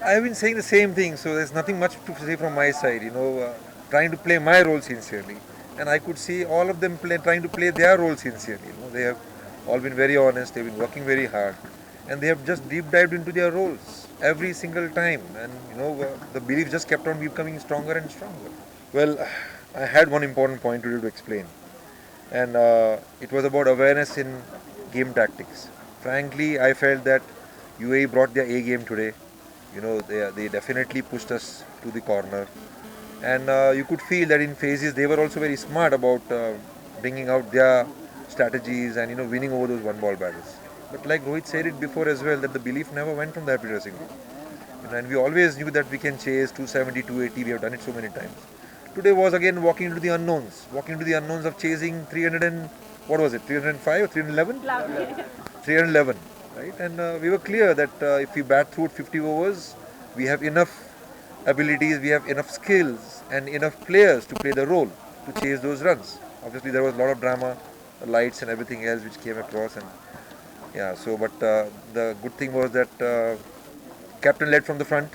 I've been saying the same thing, so there's nothing much to say from my side. Trying to play my role sincerely, and I could see all of them trying to play their role sincerely. They have all been very honest. They've been working very hard, and they have just deep dived into their roles every single time. And the belief just kept on becoming stronger and stronger. Well, I had one important point to explain, and it was about awareness in game tactics. Frankly, I felt that UAE brought their A game today. They definitely pushed us to the corner, and you could feel that in phases they were also very smart about bringing out their strategies and winning over those one ball battles. But like Rohit said it before as well, that the belief never went from the happy dressing room. And we always knew that we can chase 270, 280. We have done it so many times. Today was again walking into the unknowns of chasing 300 and what was it, 305 or 311? 311, right? And we were clear that if we bat through 50 overs, we have enough abilities, we have enough skills and enough players to play the role to chase those runs. Obviously, there was a lot of drama, lights and everything else which came across, and yeah. So, but the good thing was that captain led from the front.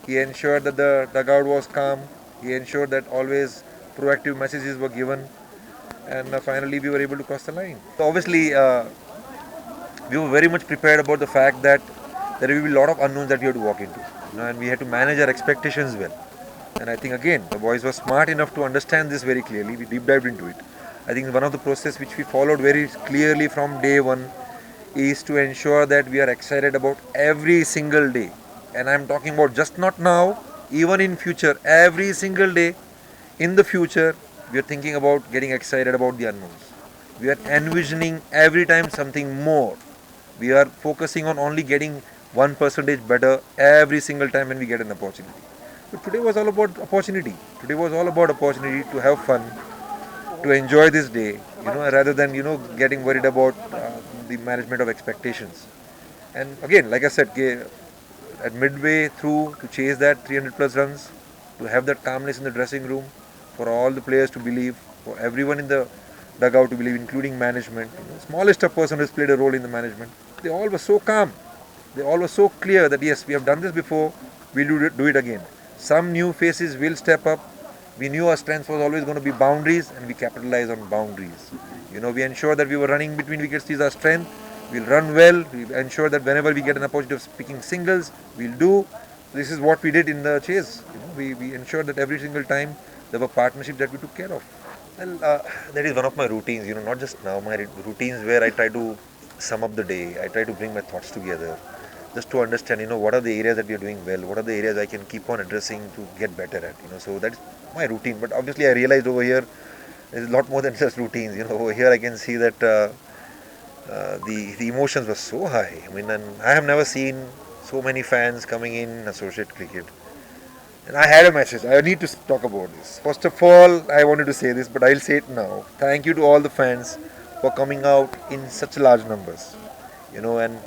He ensured that the dugout was calm. He ensured that always proactive messages were given, and finally we were able to cross the line. So obviously, we were very much prepared about the fact that there will be a lot of unknowns that we have to walk into, and we had to manage our expectations well. And I think again, the boys were smart enough to understand this very clearly. We deep dived into it. I think one of the process which we followed very clearly from day one is to ensure that we are excited about every single day. And I'm talking about just not now, even in future, every single day in the future, we are thinking about getting excited about the unknowns. We are envisioning every time something more. We are focusing on only getting 1% better every single time when we get an opportunity. So today was all about opportunity. Today was all about opportunity to have fun, to enjoy this day, rather than getting worried about the management of expectations. And again, like I said, at midway through to chase that 300 plus runs, to have that calmness in the dressing room, for all the players to believe, for everyone in the dugout to believe, including management. Smallest of person has played a role in the management. They all were so calm. They all were so clear that yes, we have done this before, we'll do it again. Some new faces will step up. We knew our strength was always going to be boundaries, and we capitalized on boundaries. We ensure that we were running between wickets is our strength. We'll run well. We ensure that whenever we get an opportunity of picking singles, we'll do. This is what we did in the chase. We ensured that every single time there were partnerships that we took care of. Well, that is one of my routines. Not just now. My routines where I try to sum up the day. I try to bring my thoughts together, just to understand. What are the areas that we are doing well. What are the areas I can keep on addressing to get better at. So that's my routine. But obviously, I realized over here there's a lot more than just routines. Over here I can see that the emotions were so high. I mean, and I have never seen so many fans coming in associate cricket. And I had a message. I need to talk about this. First of all, I wanted to say this, but I'll say it now. Thank you to all the fans for coming out in such large numbers. And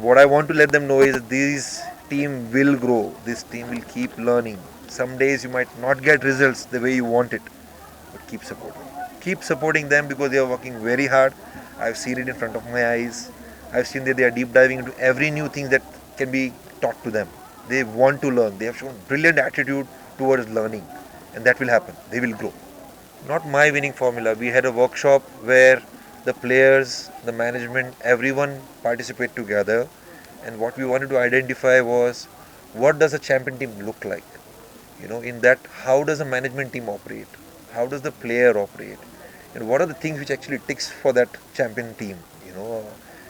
what I want to let them know is that this team will grow. This team will keep learning. Some days you might not get results the way you want it, but keep supporting. Keep supporting them because they are working very hard. I've seen it in front of my eyes. I've seen that they are deep diving into every new thing that can be taught to them. They want to learn. They have shown brilliant attitude towards learning, and that will happen. They will grow. Not my winning formula. We had a workshop where the players, the management, everyone participate together, and what we wanted to identify was what does a champion team look like. In that, how does a management team operate? How does the player operate? And what are the things which actually ticks for that champion team?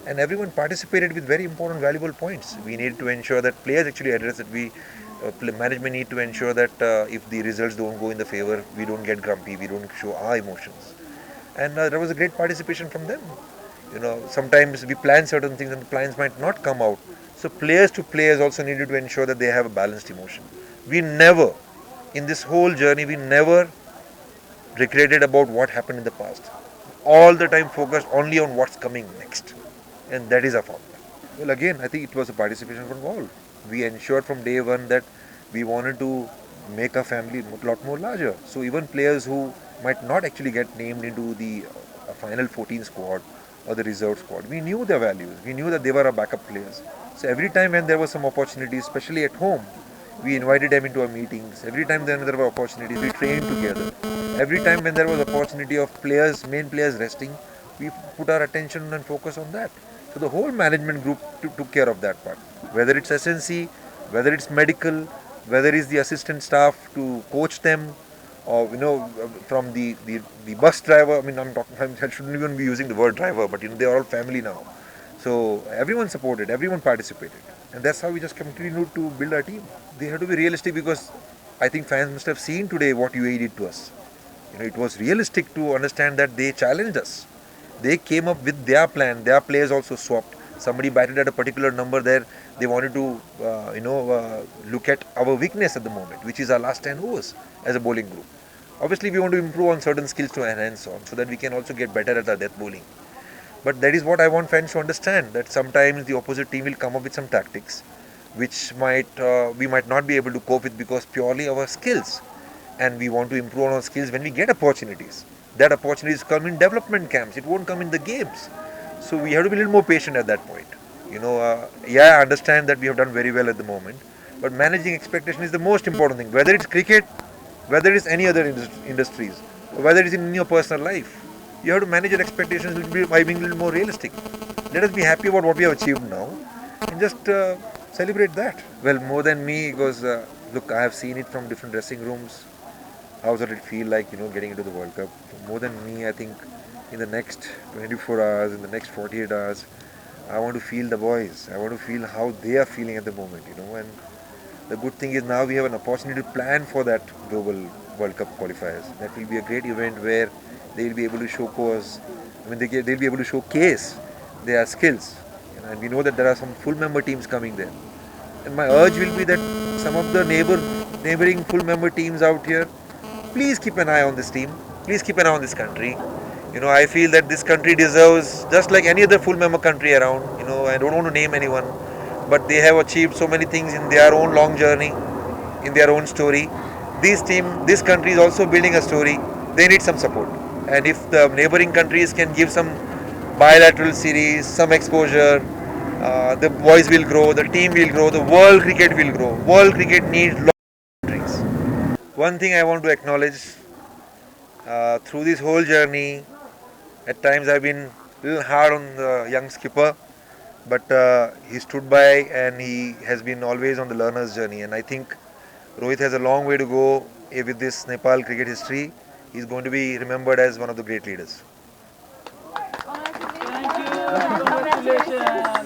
And everyone participated with very important, valuable points. We need to ensure that players actually address that. Management need to ensure that if the results don't go in the favor, we don't get grumpy, we don't show our emotions. And there was a great participation from them. Sometimes we plan certain things and the plans might not come out. So players to players also needed to ensure that they have a balanced emotion. We never, in this whole journey, we never regretted about what happened in the past. All the time focused only on what's coming next. And that is our formula. Well, again, I think it was a participation from all. We ensured from day one that we wanted to make our family a lot more larger. So even players who might not actually get named into the final 14 squad or the reserve squad, we knew their values. We knew that they were our backup players. So every time when there was some opportunity, especially at home, we invited them into our meetings. Every time when there were opportunities, we trained together. Every time when there was opportunity of players, main players resting, we put our attention and focus on that. So the whole management group took care of that part. Whether it's SNC, whether it's medical, whether it's the assistant staff to coach them, or from the bus driver. I mean, I shouldn't even be using the word driver, but they are all family now. So everyone supported, everyone participated, and that's how we just continued to build our team. They have to be realistic because I think fans must have seen today what UAE did to us. It was realistic to understand that they challenged us. They came up with their plan. Their players also swapped. Somebody batted at a particular number there. They wanted to, look at our weakness at the moment, which is our last 10 overs as a bowling group. Obviously, we want to improve on certain skills to enhance on, so that we can also get better at our death bowling. But that is what I want fans to understand. That sometimes the opposite team will come up with some tactics, which we might not be able to cope with because purely our skills, and we want to improve on our skills when we get opportunities. That opportunities come in development camps. It won't come in the games. So we have to be a little more patient at that point. Yeah, I understand that we have done very well at the moment, but managing expectation is the most important thing. Whether it's cricket, whether it's any other industries, or whether it's in your personal life, you have to manage your expectations by being a little more realistic. Let us be happy about what we have achieved now, and just celebrate that. Well, more than me, because look, I have seen it from different dressing rooms. How does it feel like, getting into the World Cup? More than me, I think in the next 24 hours, in the next 48 hours, I want to feel the boys. I want to feel how they are feeling at the moment, And the good thing is now we have an opportunity to plan for that global World Cup qualifiers. That will be a great event where they will be able to showcase. They'll be able to showcase their skills. And we know that there are some full member teams coming there. And my urge will be that some of the neighboring full member teams out here, please keep an eye on this team. Please keep an eye on this country. I feel that this country deserves, just like any other full member country around, I don't want to name anyone, but they have achieved so many things in their own long journey, in their own story. This country is also building a story. They need some support. And if the neighboring countries can give some bilateral series, some exposure, the boys will grow, the team will grow, the world cricket will grow. World cricket needs lot of countries. One thing I want to acknowledge, through this whole journey, at times I've been a little hard on the young skipper, but he stood by and he has been always on the learner's journey. And I think Rohit has a long way to go with this Nepal cricket history. He's going to be remembered as one of the great leaders. Thank you. Congratulations.